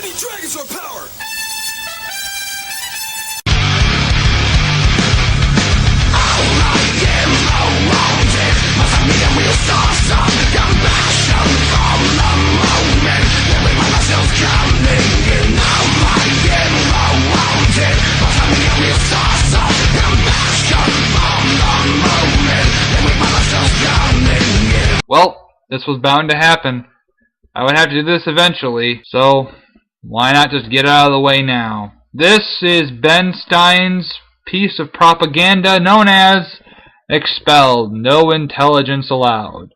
need dragons or power! Well, this was bound to happen. I would have to do this eventually, so why not just get it out of the way now? This is Ben Stein's piece of propaganda known as Expelled, No Intelligence Allowed.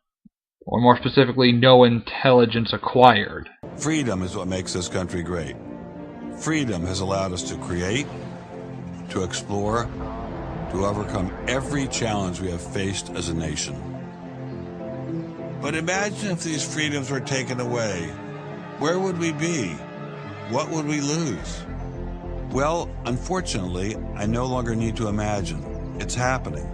Or more specifically, No Intelligence Acquired. Freedom is what makes this country great. Freedom has allowed us to create, to explore, to overcome every challenge we have faced as a nation. But imagine if these freedoms were taken away. Where would we be? What would we lose? Well, unfortunately, I no longer need to imagine. It's happening.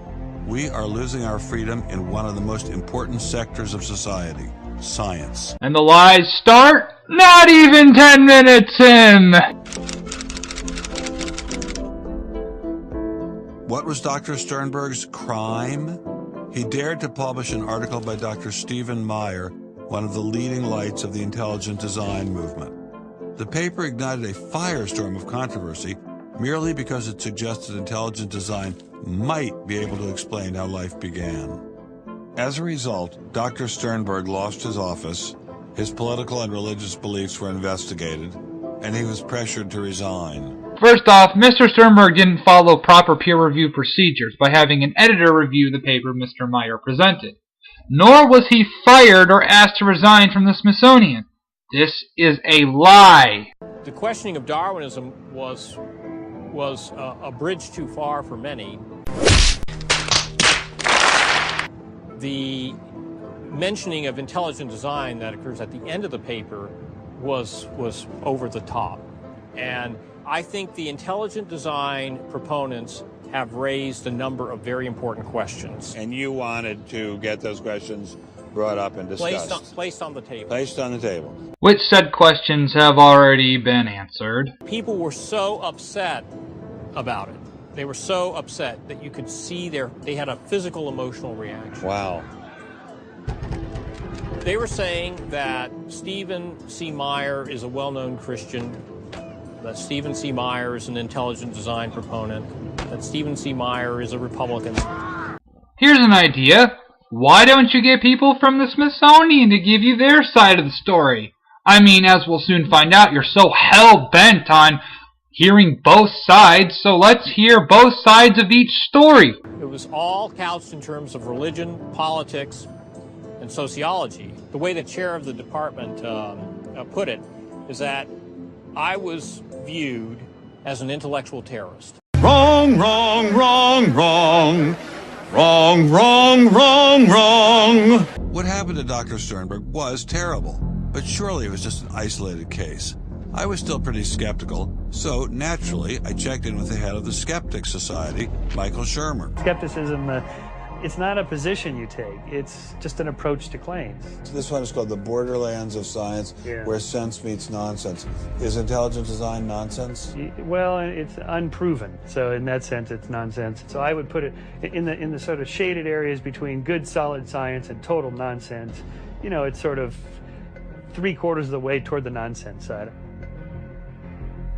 We are losing our freedom in one of the most important sectors of society, science. And the lies start not even 10 minutes in! What was Dr. Sternberg's crime? He dared to publish an article by Dr. Stephen Meyer, one of the leading lights of the intelligent design movement. The paper ignited a firestorm of controversy merely because it suggested intelligent design might be able to explain how life began. As a result, Dr. Sternberg lost his office, his political and religious beliefs were investigated, and he was pressured to resign. First off, Mr. Sternberg didn't follow proper peer review procedures by having an editor review the paper Mr. Meyer presented. Nor was he fired or asked to resign from the Smithsonian. This is a lie. The questioning of Darwinism was a bridge too far for many. The mentioning of intelligent design that occurs at the end of the paper was over the top. And I think the intelligent design proponents have raised a number of very important questions. And you wanted to get those questions brought up and discussed. Placed on the table. Placed on the table. Which said questions have already been answered. People were so upset about it. They were so upset that you could see they had a physical emotional reaction. Wow. They were saying that Stephen C. Meyer is a well-known Christian, that Stephen C. Meyer is an intelligent design proponent, that Stephen C. Meyer is a Republican. Here's an idea. Why don't you get people from the Smithsonian to give you their side of the story? I mean, as we'll soon find out, you're so hell-bent on hearing both sides, so let's hear both sides of each story. It was all couched in terms of religion, politics, and sociology. The way the chair of the department put it is that I was viewed as an intellectual terrorist. Wrong, wrong, wrong, wrong. Wrong, wrong, wrong, wrong. What happened to Dr. Sternberg was terrible, but surely it was just an isolated case. I was still pretty skeptical, so naturally I checked in with the head of the Skeptics Society, Michael Shermer. Skepticism, it's not a position you take, it's just an approach to claims. This one is called the borderlands of science, where sense meets nonsense. Is intelligent design nonsense? Well, it's unproven, so in that sense it's nonsense. So I would put it in the sort of shaded areas between good solid science and total nonsense. You know, it's sort of 3/4 of the way toward the nonsense side.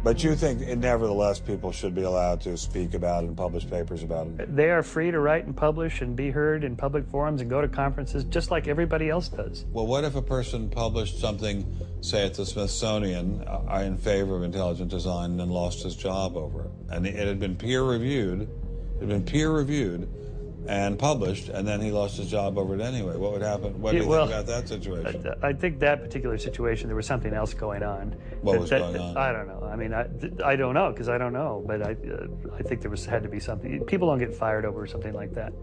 But you think, nevertheless, people should be allowed to speak about it and publish papers about it? They are free to write and publish and be heard in public forums and go to conferences just like everybody else does. Well, what if a person published something, say at the Smithsonian, in favor of intelligent design and then lost his job over it? And it had been peer-reviewed, and published, and then he lost his job over it anyway. What would happen? What do you think about that situation? I think that particular situation, there was something else going on. What was going on? I don't know. I mean, I don't know, because I don't know. But I think there had to be something. People don't get fired over something like that.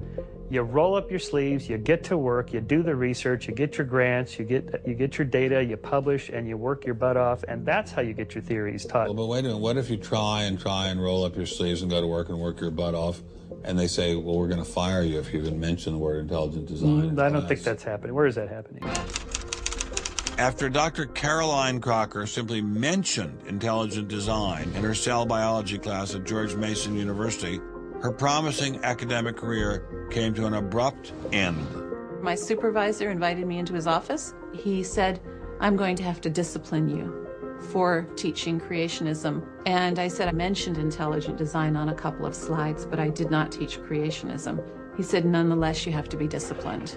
You roll up your sleeves, you get to work, you do the research, you get your grants, you get your data, you publish, and you work your butt off, and that's how you get your theories taught. Well, but wait a minute. What if you try and roll up your sleeves and go to work and work your butt off, and they say, well, we're going to fire you if you even mention the word intelligent design? I don't think that's happening. Where is that happening? After Dr. Caroline Crocker simply mentioned intelligent design in her cell biology class at George Mason University, her promising academic career came to an abrupt end. My supervisor invited me into his office. He said, "I'm going to have to discipline you for teaching creationism." And I said, "I mentioned intelligent design on a couple of slides, but I did not teach creationism." He said, "Nonetheless, you have to be disciplined."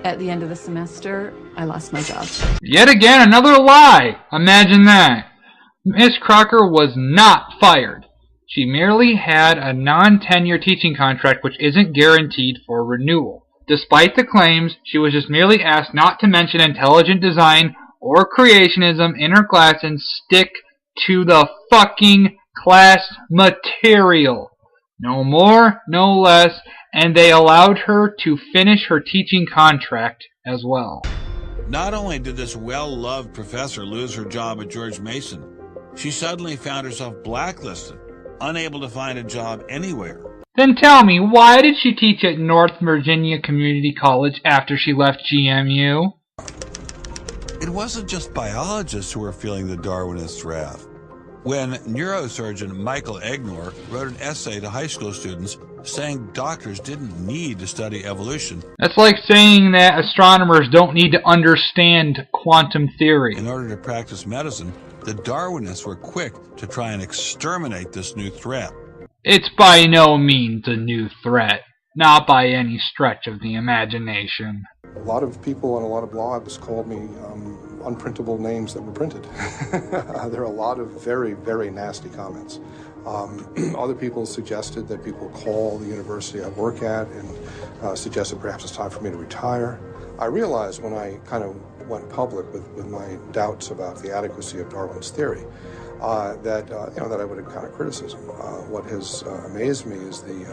At the end of the semester, I lost my job. Yet again, another lie! Imagine that. Miss Crocker was not fired. She merely had a non-tenure teaching contract which isn't guaranteed for renewal. Despite the claims, she was just merely asked not to mention intelligent design or creationism in her class and stick to the fucking class material. No more, no less, and they allowed her to finish her teaching contract as well. Not only did this well-loved professor lose her job at George Mason, she suddenly found herself blacklisted, unable to find a job anywhere. Then tell me, why did she teach at North Virginia Community College after she left GMU? It wasn't just biologists who were feeling the Darwinist wrath. When neurosurgeon Michael Egnor wrote an essay to high school students saying doctors didn't need to study evolution. That's like saying that astronomers don't need to understand quantum theory. In order to practice medicine, the Darwinists were quick to try and exterminate this new threat. It's by no means a new threat, not by any stretch of the imagination. A lot of people and a lot of blogs called me unprintable names that were printed. There are a lot of very, very nasty comments. Other people suggested that people call the university I work at and suggested perhaps it's time for me to retire. I realized when I kind of went public with my doubts about the adequacy of Darwin's theory that I would encounter criticism. What has amazed me is the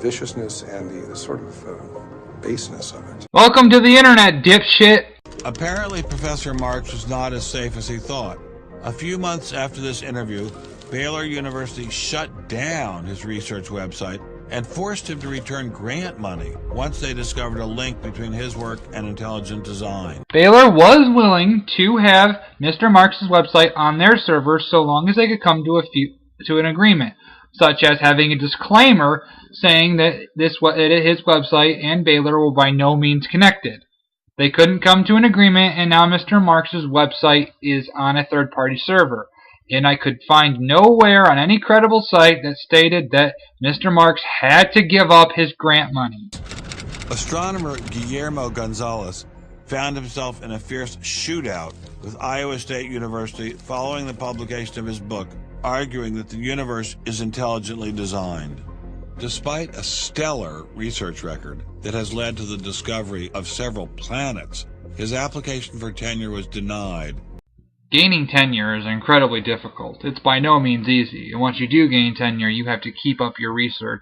viciousness and the sort of baseness of it. Welcome to the internet, dipshit! Apparently, Professor Marks was not as safe as he thought. A few months after this interview, Baylor University shut down his research website and forced him to return grant money once they discovered a link between his work and intelligent design. Baylor was willing to have Mr. Marks' website on their server so long as they could come to an agreement, such as having a disclaimer saying that his website and Baylor were by no means connected. They couldn't come to an agreement, and now Mr. Marks' website is on a third-party server. And I could find nowhere on any credible site that stated that Mr. Marks had to give up his grant money. Astronomer Guillermo Gonzalez found himself in a fierce shootout with Iowa State University following the publication of his book, arguing that the universe is intelligently designed. Despite a stellar research record that has led to the discovery of several planets, his application for tenure was denied. Gaining tenure is incredibly difficult. It's by no means easy, and once you do gain tenure, you have to keep up your research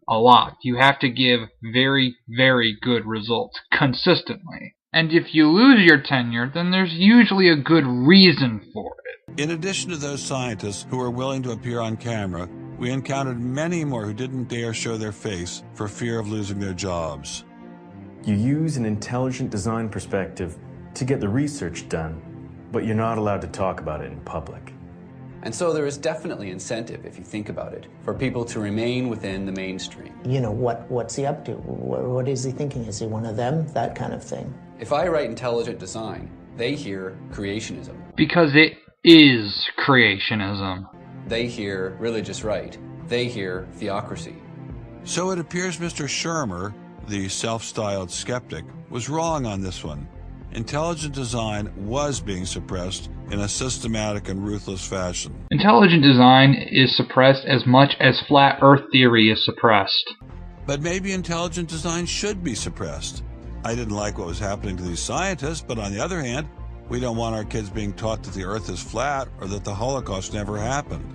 a lot. You have to give very, very good results consistently. And if you lose your tenure, then there's usually a good reason for it. In addition to those scientists who were willing to appear on camera, we encountered many more who didn't dare show their face for fear of losing their jobs. You use an intelligent design perspective to get the research done, but you're not allowed to talk about it in public. And so there is definitely incentive, if you think about it, for people to remain within the mainstream. You know, what's he up to? What is he thinking? Is he one of them? That kind of thing. If I write intelligent design, they hear creationism. Because it is creationism. They hear religious right. They hear theocracy. So it appears Mr. Shermer, the self-styled skeptic, was wrong on this one. Intelligent design was being suppressed in a systematic and ruthless fashion. Intelligent design is suppressed as much as flat earth theory is suppressed. But maybe intelligent design should be suppressed. I didn't like what was happening to these scientists, but on the other hand, we don't want our kids being taught that the earth is flat or that the Holocaust never happened.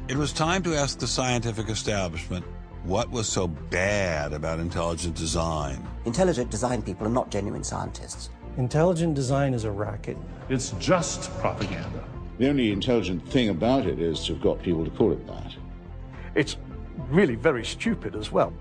It was time to ask the scientific establishment what was so bad about intelligent design. Intelligent design people are not genuine scientists. Intelligent design is a racket. It's just propaganda. The only intelligent thing about it is to have got people to call it that. It's really very stupid as well.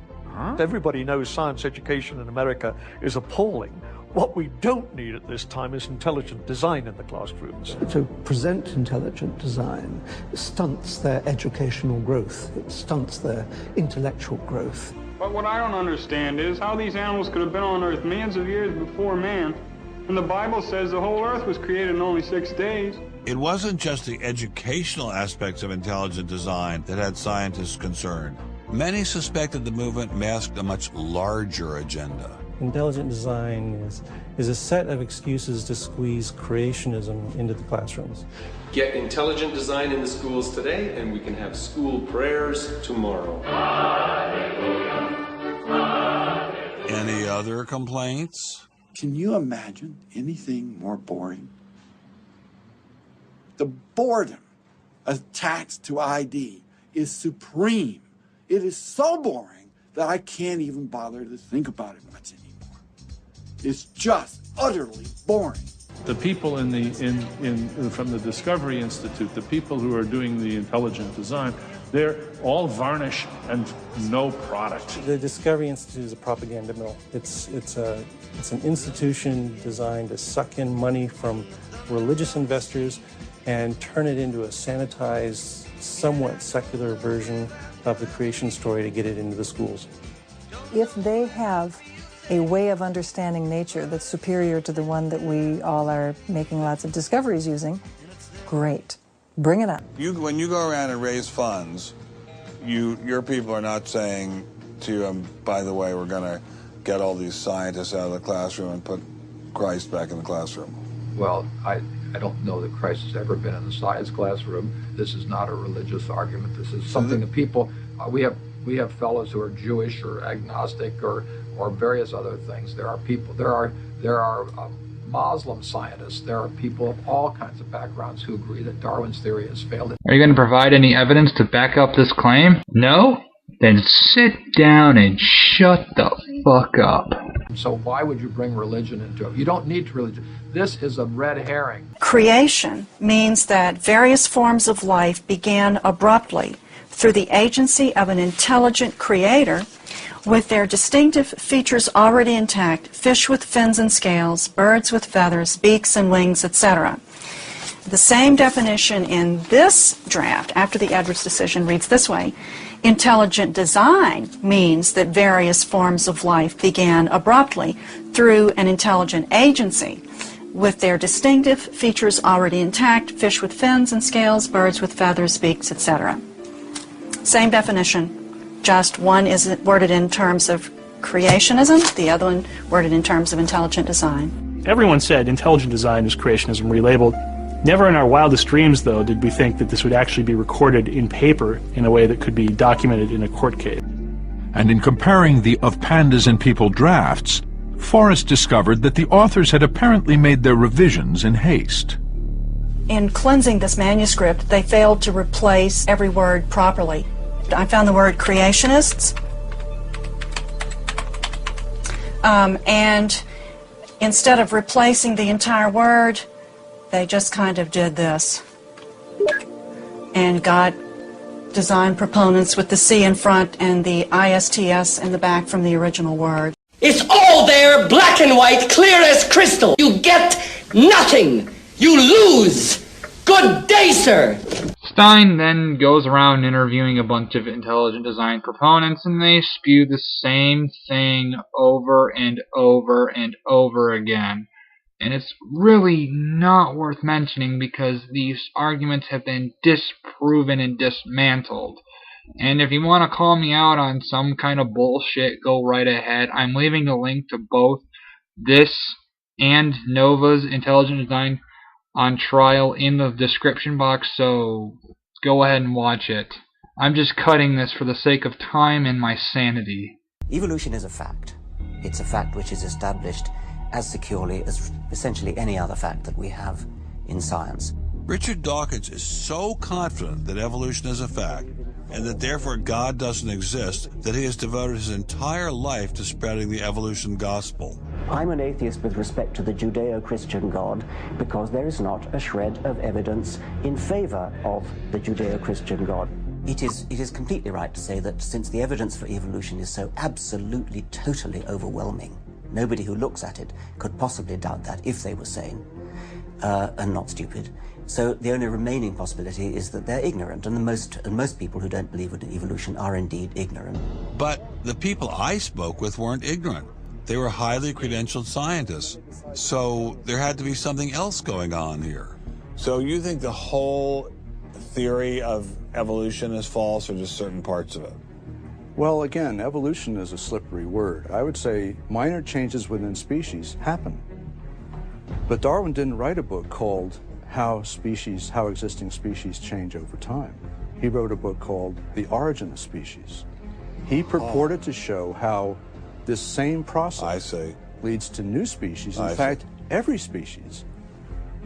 Everybody knows science education in America is appalling. What we don't need at this time is intelligent design in the classrooms. To present intelligent design stunts their educational growth. It stunts their intellectual growth. But what I don't understand is how these animals could have been on Earth millions of years before man. And the Bible says the whole Earth was created in only 6 days. It wasn't just the educational aspects of intelligent design that had scientists concerned. Many suspected the movement masked a much larger agenda. Intelligent design is a set of excuses to squeeze creationism into the classrooms. Get intelligent design in the schools today, and we can have school prayers tomorrow. Any other complaints? Can you imagine anything more boring? The boredom attached to ID is supreme. It is so boring that I can't even bother to think about it much anymore. It's just utterly boring. The people from the Discovery Institute, the people who are doing the intelligent design, they're all varnish and no product. The Discovery Institute is a propaganda mill. It's an institution designed to suck in money from religious investors and turn it into a sanitized, somewhat secular version of the creation story to get it into the schools. If they have a way of understanding nature that's superior to the one that we all are making lots of discoveries using, great. Bring it up. When you go around and raise funds, your people are not saying to you, by the way, we're going to get all these scientists out of the classroom and put Christ back in the classroom. Well, I don't know that Christ has ever been in the science classroom. This is not a religious argument. This is something that people, we have fellows who are Jewish or agnostic or various other things. There are people, there are Muslim scientists, there are people of all kinds of backgrounds who agree that Darwin's theory has failed. Are you going to provide any evidence to back up this claim? No? Then sit down and shut the fuck up. So why would you bring religion into it? You don't need religion. This is a red herring. Creation means that various forms of life began abruptly through the agency of an intelligent creator with their distinctive features already intact: fish with fins and scales, birds with feathers, beaks and wings, etc. The same definition in this draft, after the Edwards decision, reads this way: intelligent design means that various forms of life began abruptly through an intelligent agency with their distinctive features already intact: fish with fins and scales, birds with feathers, beaks, etc. Same definition, just one is worded in terms of creationism, the other one worded in terms of intelligent design. Everyone said intelligent design is creationism relabeled. Never in our wildest dreams, though, did we think that this would actually be recorded in paper in a way that could be documented in a court case. And in comparing the Of Pandas and People drafts, Forrest discovered that the authors had apparently made their revisions in haste. In cleansing this manuscript, they failed to replace every word properly. I found the word creationists, and instead of replacing the entire word, they just kind of did this and got design proponents with the C in front and the ISTS in the back from the original word. It's all there, black and white, clear as crystal. You get nothing. You lose. Good day, sir. Stein then goes around interviewing a bunch of intelligent design proponents, and they spew the same thing over and over and over again. And it's really not worth mentioning because these arguments have been disproven and dismantled. And if you want to call me out on some kind of bullshit, go right ahead. I'm leaving a link to both this and Nova's Intelligent Design on Trial in the description box, so go ahead and watch it. I'm just cutting this for the sake of time and my sanity. Evolution is a fact. It's a fact which is established as securely as essentially any other fact that we have in science. Richard Dawkins is so confident that evolution is a fact, and that therefore God doesn't exist, that he has devoted his entire life to spreading the evolution gospel. I'm an atheist with respect to the Judeo-Christian God because there is not a shred of evidence in favor of the Judeo-Christian God. It is completely right to say that since the evidence for evolution is so absolutely, totally overwhelming, Nobody who looks at it could possibly doubt that if they were sane and not stupid. So the only remaining possibility is that they're ignorant, and most people who don't believe in evolution are indeed ignorant. But the people I spoke with weren't ignorant. They were highly credentialed scientists. So there had to be something else going on here. So you think the whole theory of evolution is false, or just certain parts of it? Well, again, evolution is a slippery word. I would say minor changes within species happen. But Darwin didn't write a book called How Existing Species Change Over Time. He wrote a book called The Origin of Species. He purported to show how this same process leads to new species, in fact, every species.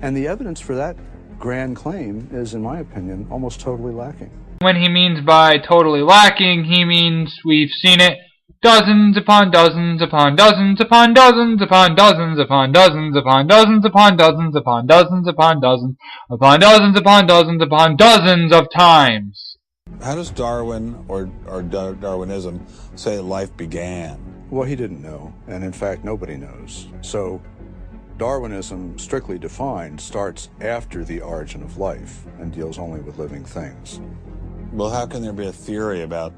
And the evidence for that grand claim is, in my opinion, almost totally lacking. When he means by totally lacking, he means we've seen it dozens upon dozens upon dozens upon dozens upon dozens upon dozens upon dozens upon dozens upon dozens upon dozens upon dozens upon dozens upon dozens of times. How does Darwin or Darwinism say life began? Well, he didn't know, and in fact, nobody knows. So Darwinism, strictly defined, starts after the origin of life and deals only with living things. Well, how can there be a theory about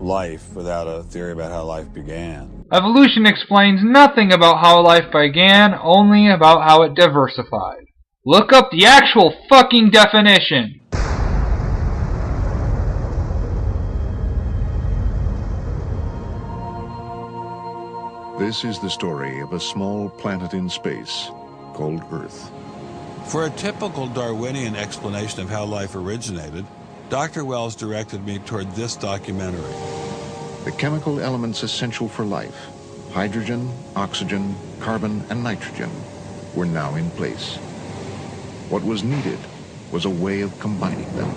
life without a theory about how life began? Evolution explains nothing about how life began, only about how it diversified. Look up the actual fucking definition! This is the story of a small planet in space called Earth. For a typical Darwinian explanation of how life originated, Dr. Wells directed me toward this documentary. The chemical elements essential for life, hydrogen, oxygen, carbon, and nitrogen, were now in place. What was needed was a way of combining them.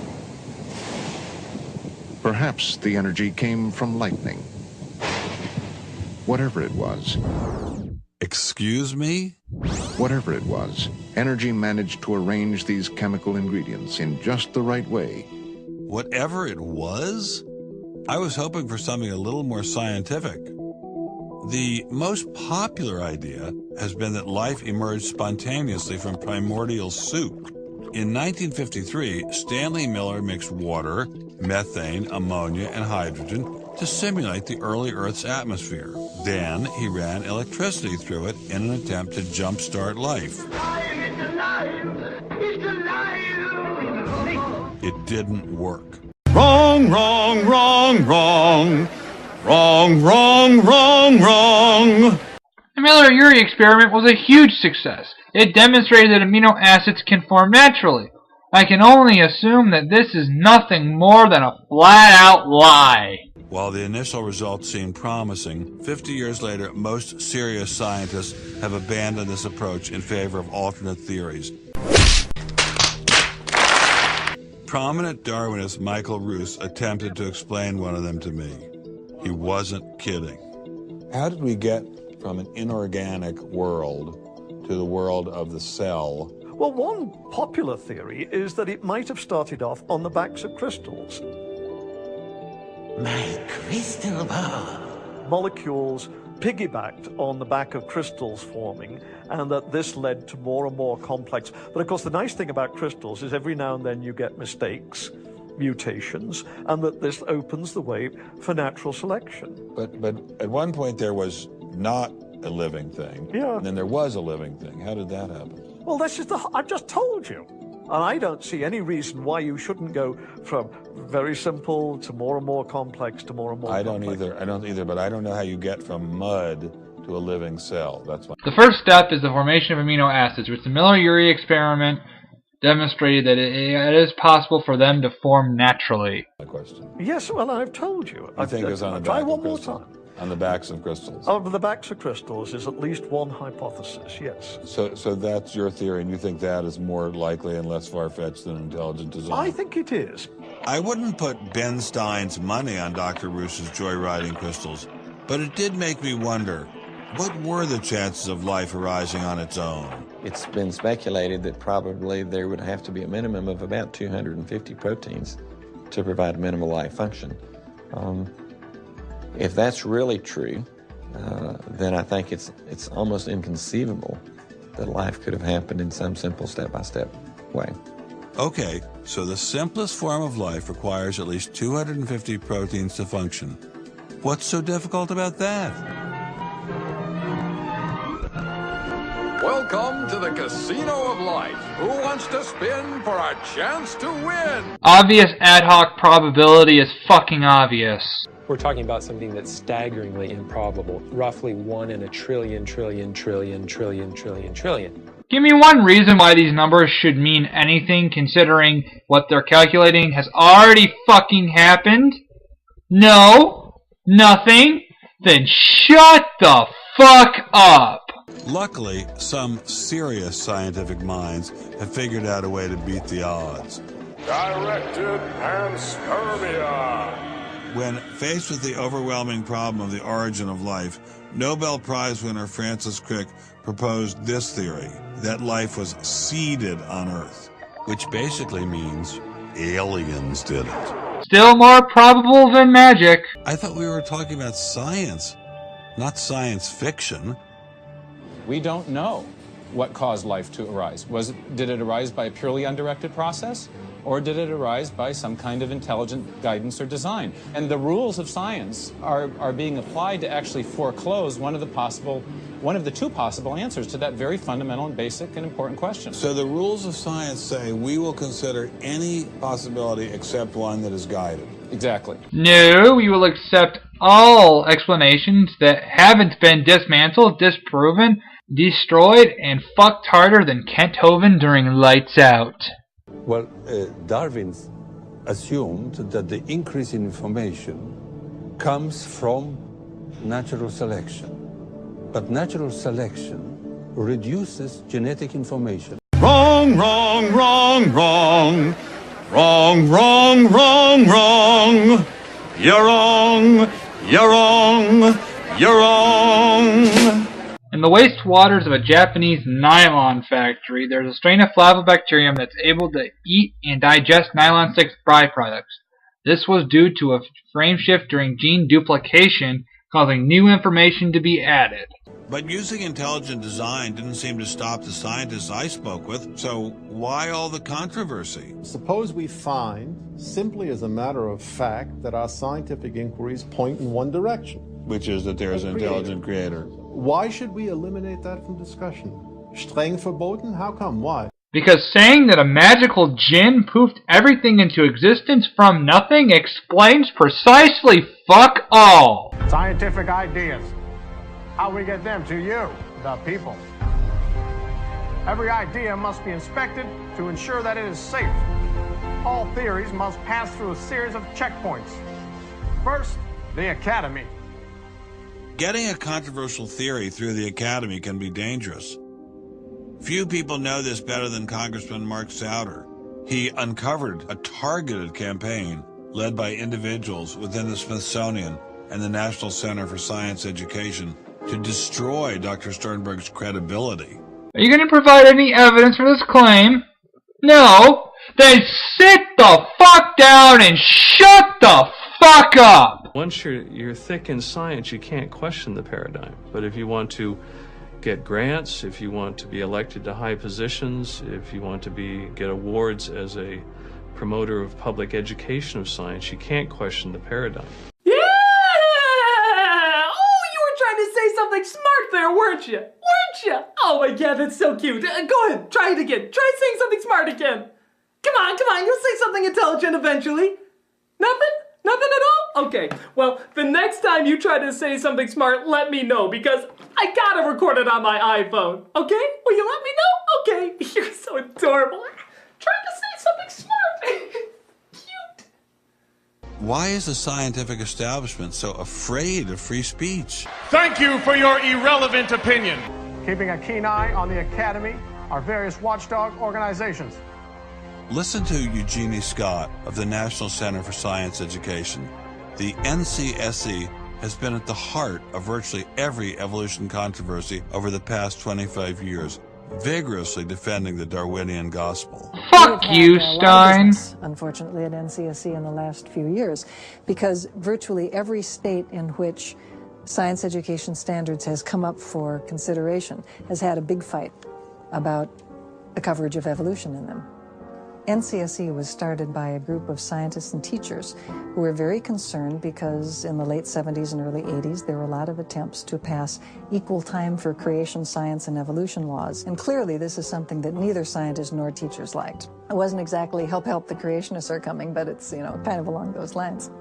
Perhaps the energy came from lightning. Whatever it was. Excuse me? Whatever it was, energy managed to arrange these chemical ingredients in just the right way. Whatever it was? I was hoping for something a little more scientific. The most popular idea has been that life emerged spontaneously from primordial soup. In 1953, Stanley Miller mixed water, methane, ammonia, and hydrogen to simulate the early Earth's atmosphere. Then he ran electricity through it in an attempt to jumpstart life. It didn't work. Wrong, wrong, wrong, wrong. Wrong, wrong, wrong, wrong. The Miller-Urey experiment was a huge success. It demonstrated that amino acids can form naturally. I can only assume that this is nothing more than a flat-out lie. While the initial results seemed promising, 50 years later, most serious scientists have abandoned this approach in favor of alternate theories. Prominent Darwinist Michael Roos attempted to explain one of them to me. He wasn't kidding. How did we get from an inorganic world to the world of the cell? Well, one popular theory is that it might have started off on the backs of crystals. My crystal ball. Molecules piggybacked on the back of crystals forming, and that this led to more and more complex. But of course, the nice thing about crystals is every now and then you get mistakes, mutations, and that this opens the way for natural selection. But at one point there was not a living thing, and then there was a living thing. How did that happen? Well, that's just I've just told you. And I don't see any reason why you shouldn't go from very simple to more and more complex to more and more complex. I don't either, but I don't know how you get from mud to a living cell. That's my... The first step is the formation of amino acids, which the Miller-Urey experiment demonstrated that it is possible for them to form naturally. My question. Yes, well, I've told you. I think it's on the back. Try one more time. On the backs of crystals. On the backs of crystals is at least one hypothesis, yes. So that's your theory, and you think that is more likely and less far-fetched than intelligent design? I think it is. I wouldn't put Ben Stein's money on Dr. Roos's joyriding crystals, but it did make me wonder, what were the chances of life arising on its own? It's been speculated that probably there would have to be a minimum of about 250 proteins to provide minimal life function. If that's really true, then I think it's almost inconceivable that life could have happened in some simple step-by-step way. Okay, so the simplest form of life requires at least 250 proteins to function. What's so difficult about that? Welcome to the Casino of Life. Who wants to spin for a chance to win? Obvious ad hoc probability is fucking obvious. We're talking about something that's staggeringly improbable. Roughly 1 in a trillion. Give me one reason why these numbers should mean anything, considering what they're calculating has already fucking happened. No? Nothing? Then shut the fuck up! Luckily, some serious scientific minds have figured out a way to beat the odds. Directed panspermia. When faced with the overwhelming problem of the origin of life, Nobel Prize winner Francis Crick proposed this theory, that life was seeded on Earth, which basically means aliens did it. Still more probable than magic. I thought we were talking about science, not science fiction. We don't know what caused life to arise. Did it arise by a purely undirected process? Or did it arise by some kind of intelligent guidance or design? And the rules of science are being applied to actually foreclose one of the two possible answers to that very fundamental and basic and important question. So the rules of science say we will consider any possibility except one that is guided. Exactly. No, we will accept all explanations that haven't been dismantled, disproven, destroyed, and fucked harder than Kent Hovind during Lights Out. Well, Darwin assumed that the increase in information comes from natural selection. But natural selection reduces genetic information. Wrong, wrong, wrong, wrong. Wrong, wrong, wrong, wrong. You're wrong, you're wrong, you're wrong. In the wastewaters of a Japanese nylon factory, there's a strain of flavobacterium that's able to eat and digest nylon 6 byproducts. This was due to a frame shift during gene duplication, causing new information to be added. But using intelligent design didn't seem to stop the scientists I spoke with, so why all the controversy? Suppose we find, simply as a matter of fact, that our scientific inquiries point in one direction. Which is that there is an intelligent creator. Why should we eliminate that from discussion? Streng verboten? How come? Why? Because saying that a magical djinn poofed everything into existence from nothing explains precisely fuck all. Scientific ideas. How we get them to you, the people. Every idea must be inspected to ensure that it is safe. All theories must pass through a series of checkpoints. First, the Academy. Getting a controversial theory through the Academy can be dangerous. Few people know this better than Congressman Mark Souder. He uncovered a targeted campaign led by individuals within the Smithsonian and the National Center for Science Education to destroy Dr. Sternberg's credibility. Are you going to provide any evidence for this claim? No? Then sit the fuck down and shut the fuck up! Once you're thick in science, you can't question the paradigm. But if you want to get grants, if you want to be elected to high positions, if you want to get awards as a promoter of public education of science, you can't question the paradigm. Yeah! Oh, you were trying to say something smart there, weren't you? Weren't you? Oh my god, that's so cute. Go ahead, try it again. Try saying something smart again. Come on, you'll say something intelligent eventually. Nothing? Nothing at all? Okay, well, the next time you try to say something smart, let me know, because I gotta record it on my iPhone, okay? Will you let me know? Okay, you're so adorable. Trying to say something smart. Cute. Why is the scientific establishment so afraid of free speech? Thank you for your irrelevant opinion. Keeping a keen eye on the Academy, our various watchdog organizations. Listen to Eugenie Scott of the National Center for Science Education. The NCSE has been at the heart of virtually every evolution controversy over the past 25 years, vigorously defending the Darwinian gospel. Fuck you, Stein! Unfortunately, at NCSE in the last few years, because virtually every state in which Science education standards has come up for consideration, has had a big fight about the coverage of evolution in them. NCSE was started by a group of scientists and teachers who were very concerned because in the late 70s and early 80s there were a lot of attempts to pass equal time for creation science and evolution laws. And clearly this is something that neither scientists nor teachers liked. It wasn't exactly help the creationists are coming, but it's, kind of along those lines.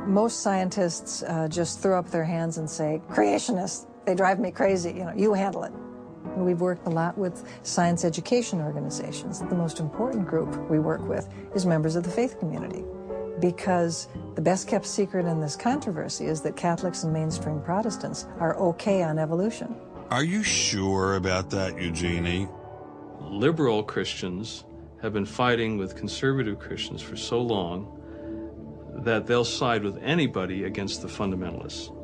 Most scientists just throw up their hands and say, creationists, they drive me crazy, you handle it. We've worked a lot with science education organizations. The most important group we work with is members of the faith community, because the best kept secret in this controversy is that Catholics and mainstream Protestants are okay on evolution. Are you sure about that, Eugenie? Liberal Christians have been fighting with conservative Christians for so long that they'll side with anybody against the fundamentalists.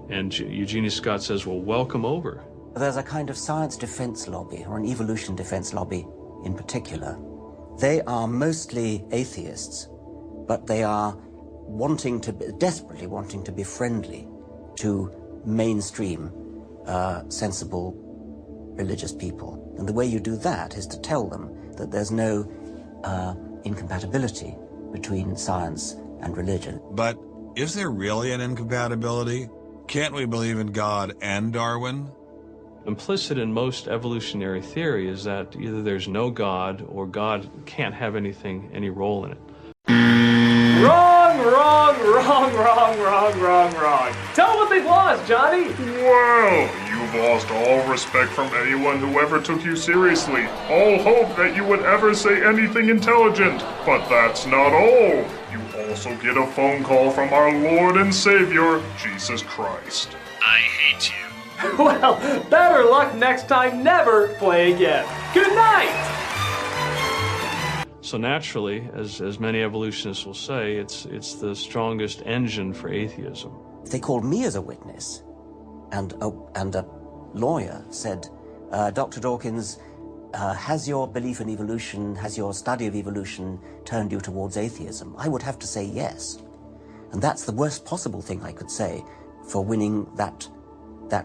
And Eugenie Scott says, well, welcome over. There's a kind of science defense lobby, or an evolution defense lobby in particular. They are mostly atheists, but they are desperately wanting to be friendly to mainstream, sensible religious people. And the way you do that is to tell them that there's no incompatibility between science and religion. But is there really an incompatibility? Can't we believe in God and Darwin? Implicit in most evolutionary theory is that either there's no God or God can't have any role in it. Wrong, wrong, wrong, wrong, wrong, wrong, wrong. Tell them what they've lost, Johnny. Well, you've lost all respect from anyone who ever took you seriously. All hope that you would ever say anything intelligent. But that's not all. You also get a phone call from our Lord and Savior, Jesus Christ. I hate you. Well, better luck next time. Never play again. Good night. So naturally, as many evolutionists will say, it's the strongest engine for atheism. They called me as a witness, and a lawyer said, Dr. Dawkins, has your belief in evolution, has your study of evolution turned you towards atheism? I would have to say yes. And that's the worst possible thing I could say for winning that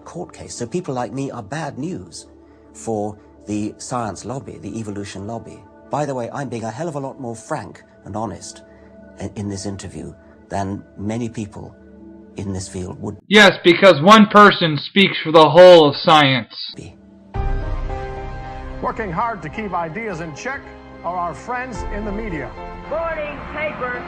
court case. So people like me are bad news for the science lobby, the evolution lobby. By the way, I'm being a hell of a lot more frank and honest in this interview than many people in this field would. Yes, because one person speaks for the whole of science. Working hard to keep ideas in check are our friends in the media. Morning, paper.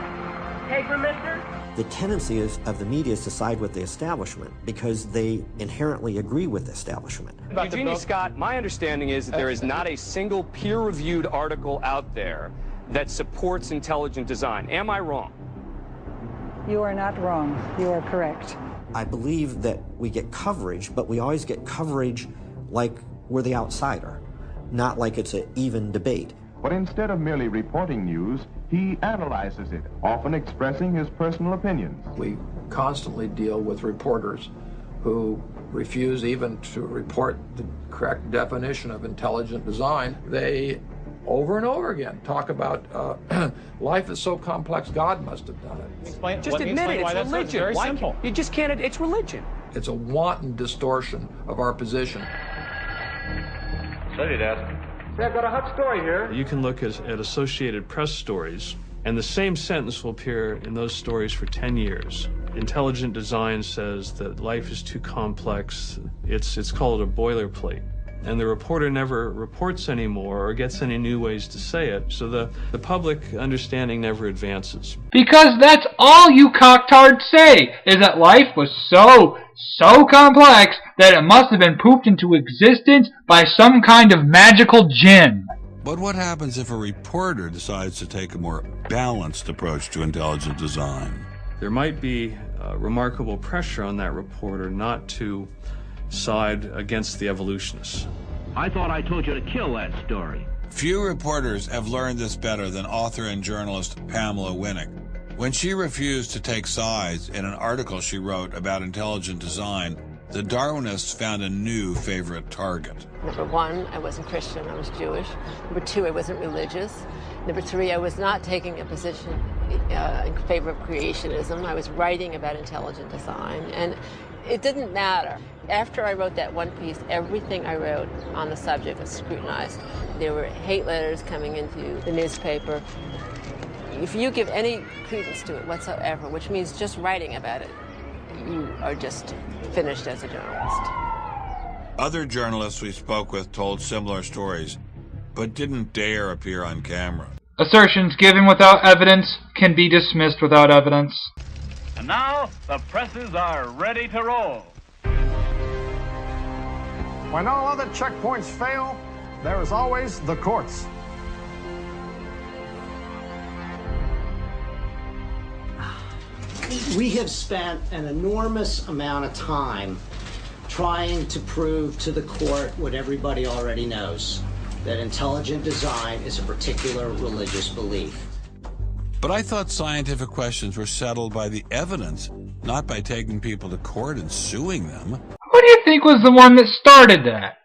Paper, mister? The tendency of the media is to side with the establishment because they inherently agree with the establishment. Eugenie Scott, my understanding is that there is not a single peer-reviewed article out there that supports intelligent design. Am I wrong? You are not wrong. You are correct. I believe that we get coverage, but we always get coverage like we're the outsider, not like it's an even debate. But instead of merely reporting news, he analyzes it, often expressing his personal opinions. We constantly deal with reporters who refuse even to report the correct definition of intelligent design. They, over and over again, talk about life is so complex, God must have done it. Just admit it, it's religion. Very simple. You just can't, it's religion. It's a wanton distortion of our position. Study desk. I've got a hot story here. You can look at Associated Press stories, and the same sentence will appear in those stories for 10 years. Intelligent design says that life is too complex. It's called a boilerplate. And the reporter never reports anymore or gets any new ways to say it, so the public understanding never advances. Because that's all you cocktards say, is that life was so complex that it must have been pooped into existence by some kind of magical djinn. But what happens if a reporter decides to take a more balanced approach to intelligent design? There might be remarkable pressure on that reporter not to side against the evolutionists. I thought I told you to kill that story. Few reporters have learned this better than author and journalist Pamela Winnick. When she refused to take sides in an article she wrote about intelligent design, the Darwinists found a new favorite target. Number one, I wasn't Christian, I was Jewish. Number two, I wasn't religious. Number three, I was not taking a position in favor of creationism. I was writing about intelligent design. And It didn't matter. After I wrote that one piece, everything I wrote on the subject was scrutinized. There were hate letters coming into the newspaper. If you give any credence to it whatsoever, which means just writing about it, you are just finished as a journalist. Other journalists we spoke with told similar stories, but didn't dare appear on camera. Assertions given without evidence can be dismissed without evidence. And now, the presses are ready to roll. When all other checkpoints fail, there is always the courts. We have spent an enormous amount of time trying to prove to the court what everybody already knows, that intelligent design is a particular religious belief. But I thought scientific questions were settled by the evidence, not by taking people to court and suing them. Who do you think was the one that started that?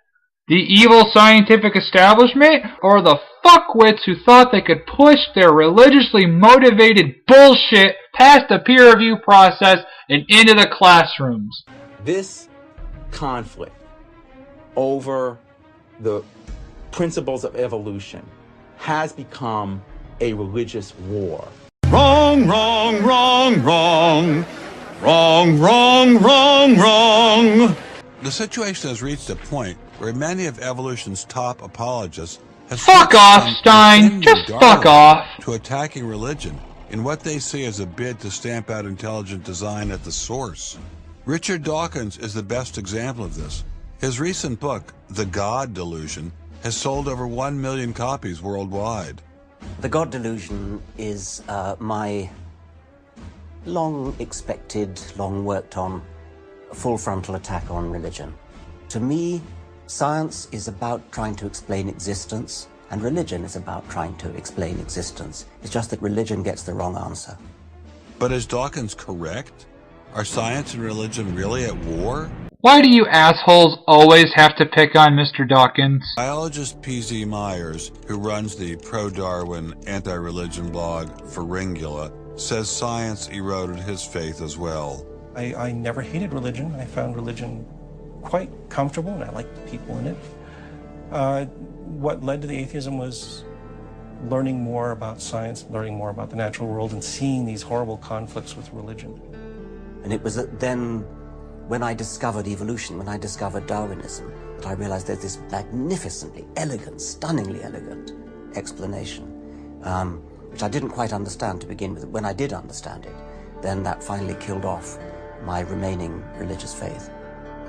The evil scientific establishment, or the fuckwits who thought they could push their religiously motivated bullshit past the peer review process and into the classrooms? This conflict over the principles of evolution has become a religious war. Wrong, wrong, wrong, wrong. Wrong, wrong, wrong, wrong. The situation has reached a point where many of evolution's top apologists have fuck off, Stein. Just fuck off. To attacking religion in what they see as a bid to stamp out intelligent design at the source. Richard Dawkins is the best example of this. His recent book, The God Delusion, has sold over 1 million copies worldwide. The God Delusion is my long-expected, long-worked-on, full-frontal attack on religion. To me, science is about trying to explain existence, and religion is about trying to explain existence. It's just that religion gets the wrong answer. But is Dawkins correct? Are science and religion really at war? Why do you assholes always have to pick on Mr. Dawkins? Biologist P.Z. Myers, who runs the pro-Darwin anti-religion blog Pharyngula, says science eroded his faith as well. I never hated religion. I found religion quite comfortable, and I liked the people in it. What led to the atheism was learning more about science, learning more about the natural world, and seeing these horrible conflicts with religion. And it was then, when I discovered evolution, when I discovered Darwinism, that I realized there's this magnificently elegant, stunningly elegant explanation, which I didn't quite understand to begin with. When I did understand it, then that finally killed off my remaining religious faith.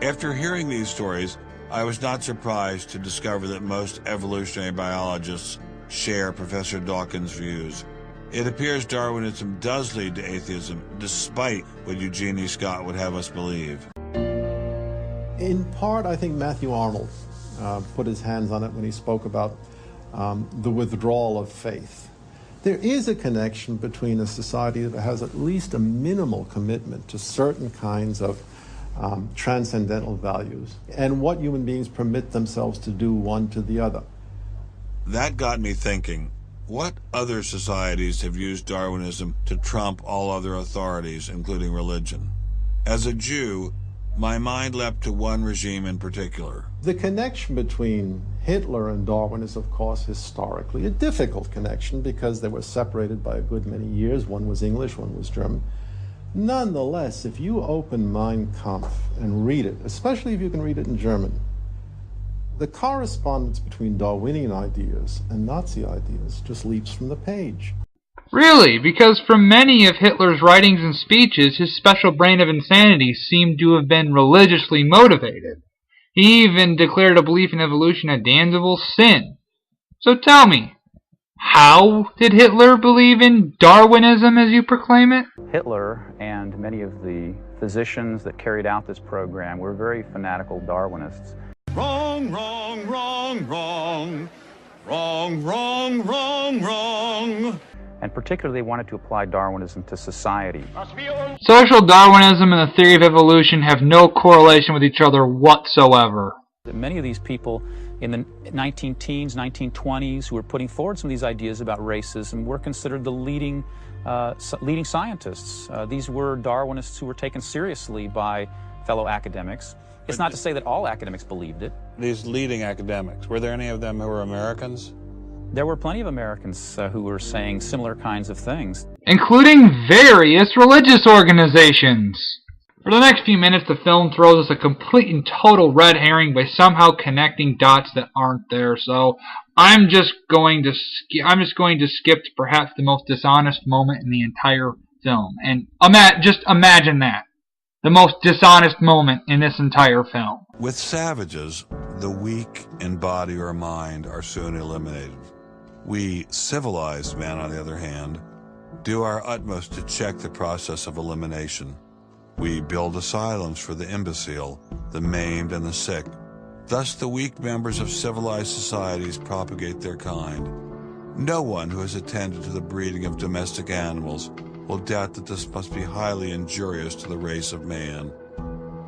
After hearing these stories, I was not surprised to discover that most evolutionary biologists share Professor Dawkins' views. It appears Darwinism does lead to atheism, despite what Eugenie Scott would have us believe. In part, I think Matthew Arnold put his hands on it when he spoke about the withdrawal of faith. There is a connection between a society that has at least a minimal commitment to certain kinds of transcendental values and what human beings permit themselves to do one to the other. That got me thinking, what other societies have used Darwinism to trump all other authorities, including religion? As a Jew, my mind leapt to one regime in particular. The connection between Hitler and Darwin is, of course, historically a difficult connection because they were separated by a good many years. One was English, one was German. Nonetheless, if you open Mein Kampf and read it, especially if you can read it in German, the correspondence between Darwinian ideas and Nazi ideas just leaps from the page. Really? Because from many of Hitler's writings and speeches, his special brain of insanity seemed to have been religiously motivated. He even declared a belief in evolution a damnable sin. So tell me, how did Hitler believe in Darwinism as you proclaim it? Hitler and many of the physicians that carried out this program were very fanatical Darwinists. Wrong, wrong, wrong, wrong. Wrong, wrong, wrong, wrong. And particularly they wanted to apply Darwinism to society. Social Darwinism and the theory of evolution have no correlation with each other whatsoever. Many of these people in the 19-teens, 1920s who were putting forward some of these ideas about racism were considered the leading scientists. These were Darwinists who were taken seriously by fellow academics. It's not to say that all academics believed it. These leading academics, were there any of them who were Americans? There were plenty of Americans who were saying similar kinds of things, including various religious organizations. For the next few minutes, the film throws us a complete and total red herring by somehow connecting dots that aren't there. So I'm just going to skip to perhaps the most dishonest moment in the entire film. And just imagine that. The most dishonest moment in this entire film. With savages, the weak in body or mind are soon eliminated. We civilized men, on the other hand, do our utmost to check the process of elimination. We build asylums for the imbecile, the maimed, and the sick. Thus, the weak members of civilized societies propagate their kind. No one who has attended to the breeding of domestic animals will doubt that this must be highly injurious to the race of man.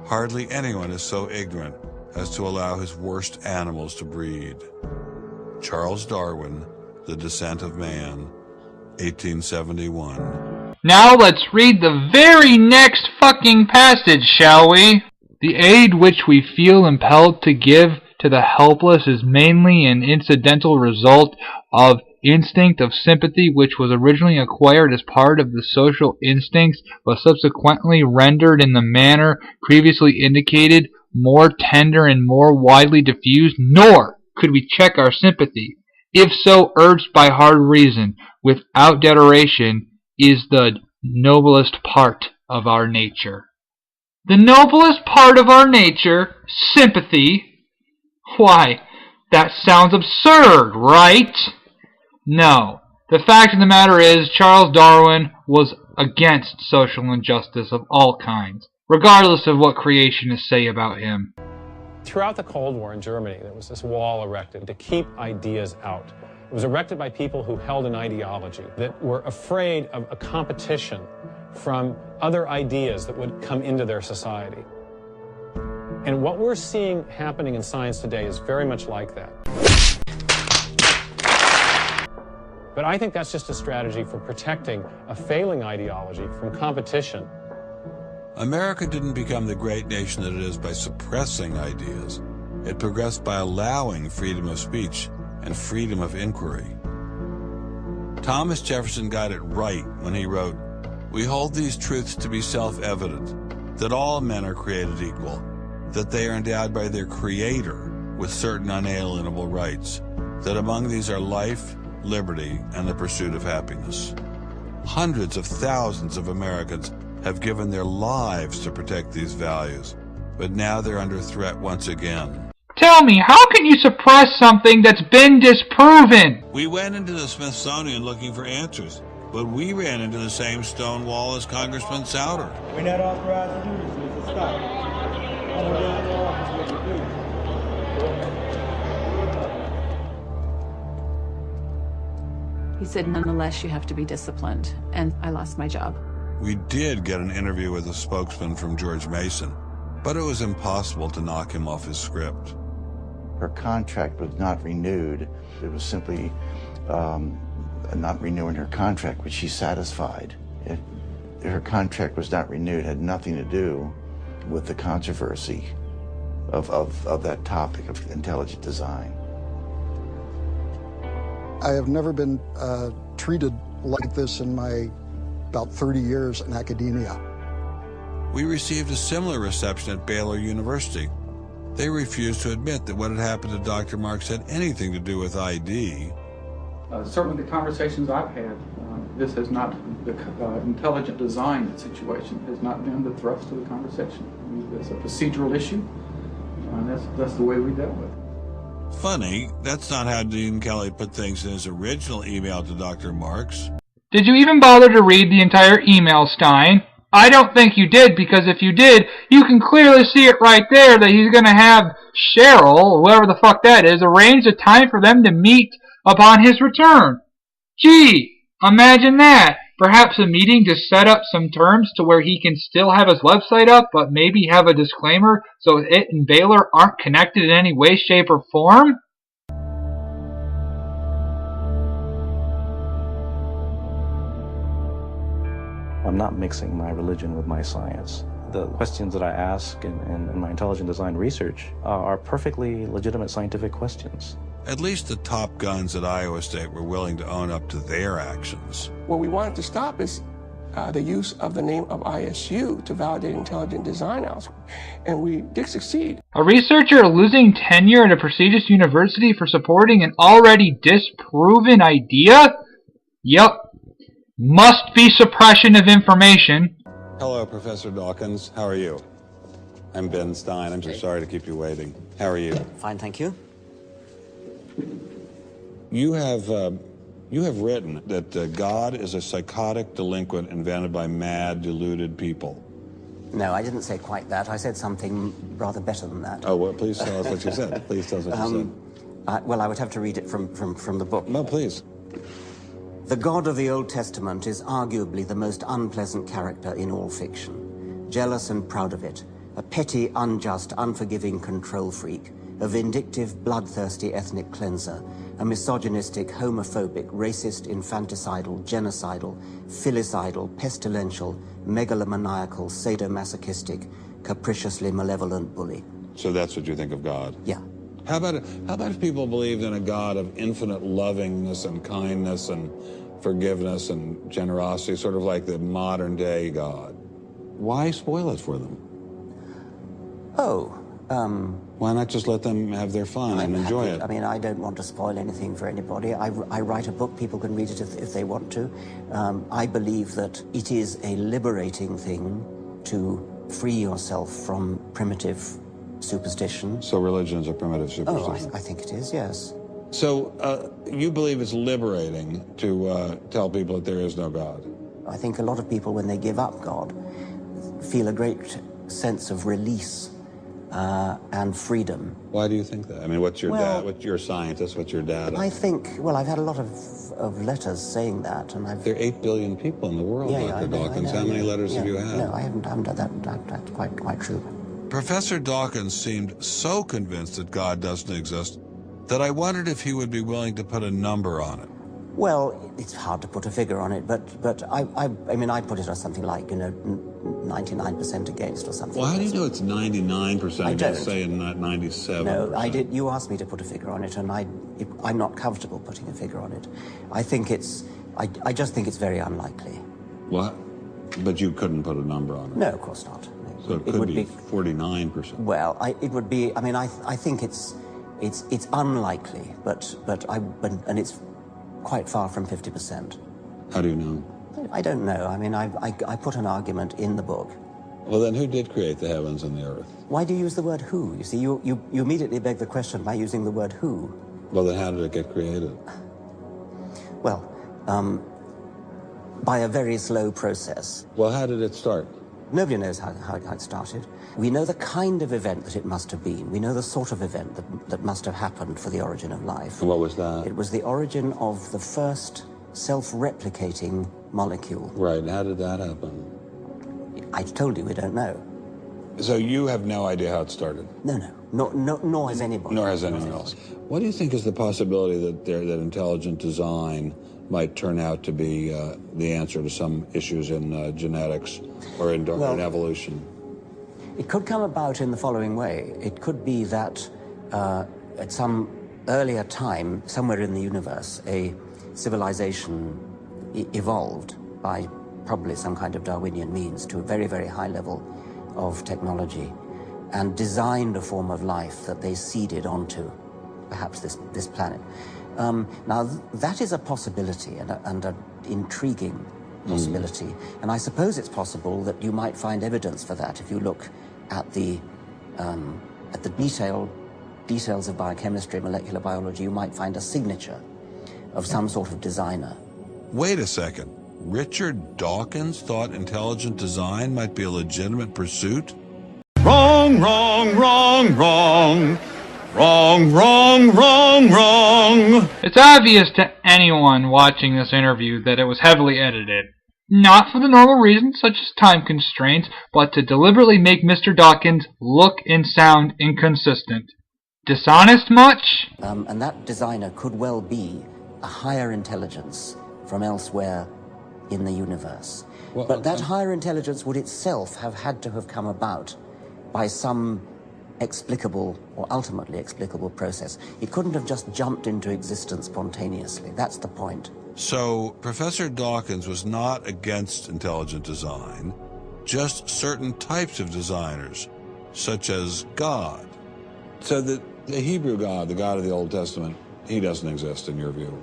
Hardly anyone is so ignorant as to allow his worst animals to breed. Charles Darwin, The Descent of Man, 1871. Now let's read the very next fucking passage, shall we? The aid which we feel impelled to give to the helpless is mainly an incidental result of instinct of sympathy which was originally acquired as part of the social instincts but subsequently rendered in the manner previously indicated more tender and more widely diffused, nor could we check our sympathy, if so urged by hard reason, without deterioration, is the noblest part of our nature. The noblest part of our nature, sympathy? Why, that sounds absurd, right? No. The fact of the matter is, Charles Darwin was against social injustice of all kinds, regardless of what creationists say about him. Throughout the Cold War in Germany, there was this wall erected to keep ideas out. It was erected by people who held an ideology, that were afraid of a competition from other ideas that would come into their society. And what we're seeing happening in science today is very much like that. But I think that's just a strategy for protecting a failing ideology from competition. America didn't become the great nation that it is by suppressing ideas. It progressed by allowing freedom of speech and freedom of inquiry. Thomas Jefferson got it right when he wrote, "We hold these truths to be self-evident, that all men are created equal, that they are endowed by their Creator with certain unalienable rights, that among these are life, liberty, and the pursuit of happiness." Hundreds of thousands of Americans have given their lives to protect these values, but now they're under threat once again. Tell me, how can you suppress something that's been disproven? We went into the Smithsonian looking for answers, but we ran into the same stone wall as Congressman Souter. We're not authorized to do this, Mr. Stop. He said, nonetheless, you have to be disciplined, and I lost my job. We did get an interview with a spokesman from George Mason, but it was impossible to knock him off his script. Her contract was not renewed. It was simply not renewing her contract, which she's satisfied. Her contract was not renewed. It had nothing to do with the controversy of that topic of intelligent design. I have never been treated like this in my about 30 years in academia. We received a similar reception at Baylor University. They refused to admit that what had happened to Dr. Marks had anything to do with ID. Certainly the conversations I've had, this has not, the intelligent design situation has not been the thrust of the conversation. I mean, it's a procedural issue, and that's the way we dealt with it. Funny, that's not how Dean Kelly put things in his original email to Dr. Marks. Did you even bother to read the entire email, Stein? I don't think you did, because if you did, you can clearly see it right there that he's going to have Cheryl, whoever the fuck that is, arrange a time for them to meet upon his return. Gee, imagine that. Perhaps a meeting to set up some terms to where he can still have his website up, but maybe have a disclaimer so it and Baylor aren't connected in any way, shape, or form? I'm not mixing my religion with my science. the questions that I ask in my intelligent design research are perfectly legitimate scientific questions. At least the top guns at Iowa State were willing to own up to their actions. What we wanted to stop is the use of the name of ISU to validate intelligent design elsewhere, and we did succeed. A researcher losing tenure at a prestigious university for supporting an already disproven idea? Yep. Must be suppression of information. Hello, Professor Dawkins. How are you? I'm Ben Stein. I'm so sorry to keep you waiting. How are you? Fine, thank you. You have written that God is a psychotic delinquent invented by mad, deluded people. No, I didn't say quite that. I said something rather better than that. Oh, well, please tell us what you said. Please tell us what you said. Well, I would have to read it from the book. No, please. The God of the Old Testament is arguably the most unpleasant character in all fiction. Jealous and proud of it, a petty, unjust, unforgiving control freak, a vindictive, bloodthirsty ethnic cleanser, a misogynistic, homophobic, racist, infanticidal, genocidal, filicidal, pestilential, megalomaniacal, sadomasochistic, capriciously malevolent bully. So that's what you think of God? Yeah. How about if people believed in a God of infinite lovingness and kindness and forgiveness and generosity, sort of like the modern day God? Why spoil it for them? Why not just let them have their fun and enjoy it? I mean, I don't want to spoil anything for anybody. I write a book, people can read it if they want to. I believe that it is a liberating thing to free yourself from primitive superstition. So religion is a primitive superstition? Oh, I think it is, yes. So you believe it's liberating to tell people that there is no God? I think a lot of people, when they give up God, feel a great sense of release and freedom. Why do you think that? I mean, what's your dad? What's your scientist? What's your data? I think, well, I've had a lot of letters saying that, and I've... There are 8 billion people in the world, Dr. Dawkins. How many letters have you had? No, I haven't done that. That's quite true. Professor Dawkins seemed so convinced that God doesn't exist that I wondered if he would be willing to put a number on it. Well, it's hard to put a figure on it, but I mean, I put it as something like, 99% against or something. Well, how do you know it's 99%? I don't. Say and not 97%. No, I did. You asked me to put a figure on it, and I'm not comfortable putting a figure on it. I think I just think it's very unlikely. What? But you couldn't put a number on it? No, of course not. So it could be 49%. Well, it would be. I mean, I think it's unlikely, but it's quite far from 50%. How do you know? I don't know. I mean, I put an argument in the book. Well, then who did create the heavens and the earth? Why do you use the word who? You see, you immediately beg the question by using the word who. Well, then how did it get created? Well, by a very slow process. Well, how did it start? Nobody knows how it started. We know the kind of event that it must have been. We know the sort of event that must have happened for the origin of life. And what was that? It was the origin of the first self-replicating molecule. Right, and how did that happen? I told you we don't know. So you have no idea how it started? No, nor has anybody. Nor has anyone else. What do you think is the possibility that intelligent design might turn out to be the answer to some issues in genetics or in evolution? It could come about in the following way. It could be that at some earlier time, somewhere in the universe, a civilization evolved by probably some kind of Darwinian means to a very, very high level of technology and designed a form of life that they seeded onto, perhaps this planet. Now, that is a possibility and an intriguing possibility. And I suppose it's possible that you might find evidence for that if you look at the details of biochemistry, molecular biology. You might find a signature of some sort of designer. Wait a second. Richard Dawkins thought intelligent design might be a legitimate pursuit? Wrong, wrong, wrong, wrong. Wrong, wrong, wrong, wrong. It's obvious to anyone watching this interview that it was heavily edited. Not for the normal reasons, such as time constraints, but to deliberately make Mr. Dawkins look and sound inconsistent. Dishonest much? And that designer could well be a higher intelligence from elsewhere in the universe. Well, but that higher intelligence would itself have had to have come about by some explicable or ultimately explicable process. It couldn't have just jumped into existence spontaneously. That's the point. So Professor Dawkins was not against intelligent design, just certain types of designers, such as God. So the Hebrew God, the God of the Old Testament, he doesn't exist in your view?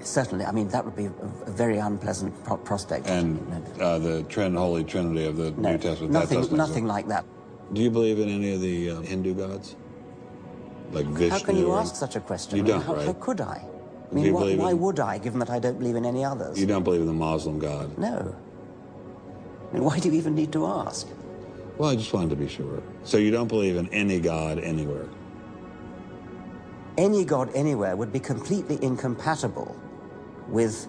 Certainly. I mean, that would be a very unpleasant prospect. And the Holy Trinity of the New Testament, nothing like that. Do you believe in any of the Hindu gods? Like Vishnu? How can you ask such a question? You don't, right? How could I? I mean, why would I, given that I don't believe in any others? You don't believe in the Muslim God? No. I mean, why do you even need to ask? Well, I just wanted to be sure. So you don't believe in any God anywhere? Any God anywhere would be completely incompatible with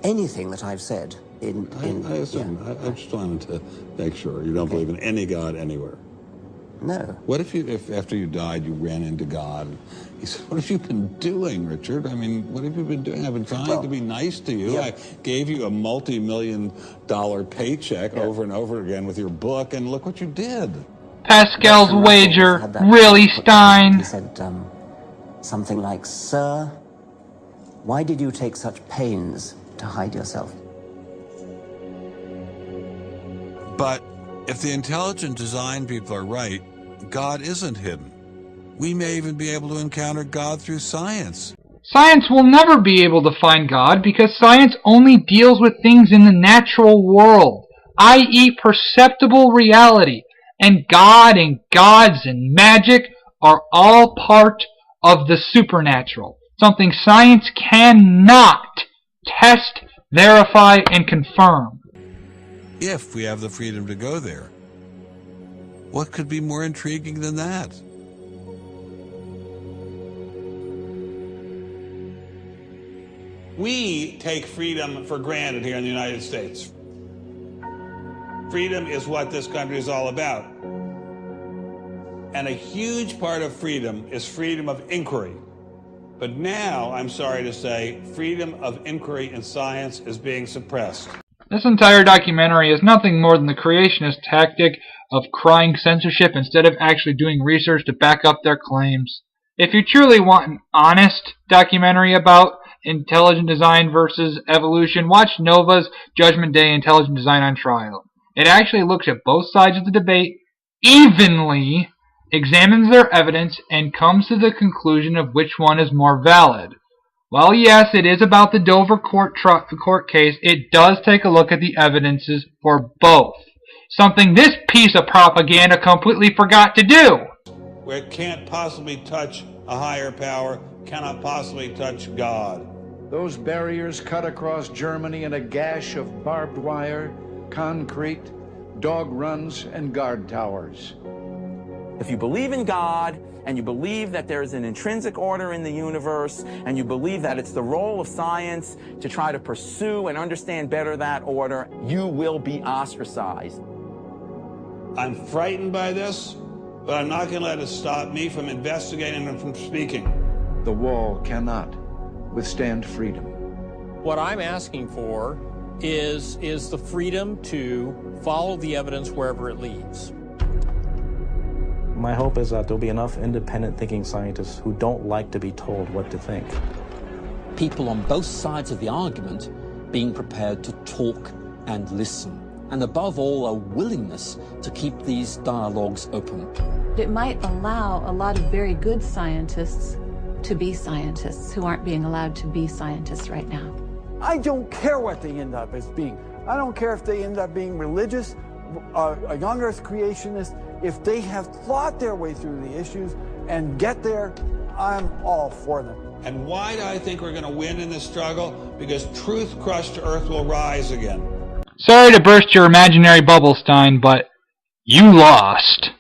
anything that I've said. I assume. Yeah. I just wanted to make sure you don't believe in any God anywhere. No. What if after you died you ran into God? He said, "What have you been doing, Richard? I mean, what have you been doing? I've been trying to be nice to you. Yeah. I gave you a multi-million-dollar paycheck over and over again with your book, and look what you did." Pascal's wager, really, Stein? He said something like, "Sir, why did you take such pains to hide yourself?" But if the intelligent design people are right, God isn't hidden. We may even be able to encounter God through science. Science will never be able to find God because science only deals with things in the natural world, i.e. perceptible reality. And God and gods and magic are all part of the supernatural, something science cannot test, verify, and confirm. If we have the freedom to go there, what could be more intriguing than that? We take freedom for granted here in the United States. Freedom is what this country is all about. And a huge part of freedom is freedom of inquiry. But now, I'm sorry to say, freedom of inquiry in science is being suppressed. This entire documentary is nothing more than the creationist tactic of crying censorship instead of actually doing research to back up their claims. If you truly want an honest documentary about intelligent design versus evolution, watch Nova's Judgment Day Intelligent Design on Trial. It actually looks at both sides of the debate evenly, examines their evidence, and comes to the conclusion of which one is more valid. While yes, it is about the Dover court case, it does take a look at the evidences for both. Something this piece of propaganda completely forgot to do. Where it can't possibly touch a higher power, cannot possibly touch God. Those barriers cut across Germany in a gash of barbed wire, concrete, dog runs, and guard towers. If you believe in God, and you believe that there is an intrinsic order in the universe, and you believe that it's the role of science to try to pursue and understand better that order, you will be ostracized. I'm frightened by this, but I'm not going to let it stop me from investigating and from speaking. The wall cannot withstand freedom. What I'm asking for is the freedom to follow the evidence wherever it leads. My hope is that there'll be enough independent thinking scientists who don't like to be told what to think. People on both sides of the argument being prepared to talk and listen. And above all, a willingness to keep these dialogues open. It might allow a lot of very good scientists to be scientists who aren't being allowed to be scientists right now. I don't care what they end up as being. I don't care if they end up being religious, a young earth creationist. If they have thought their way through the issues and get there, I'm all for them. And why do I think we're going to win in this struggle? Because truth crushed to earth will rise again. Sorry to burst your imaginary bubble, Stein, but you lost.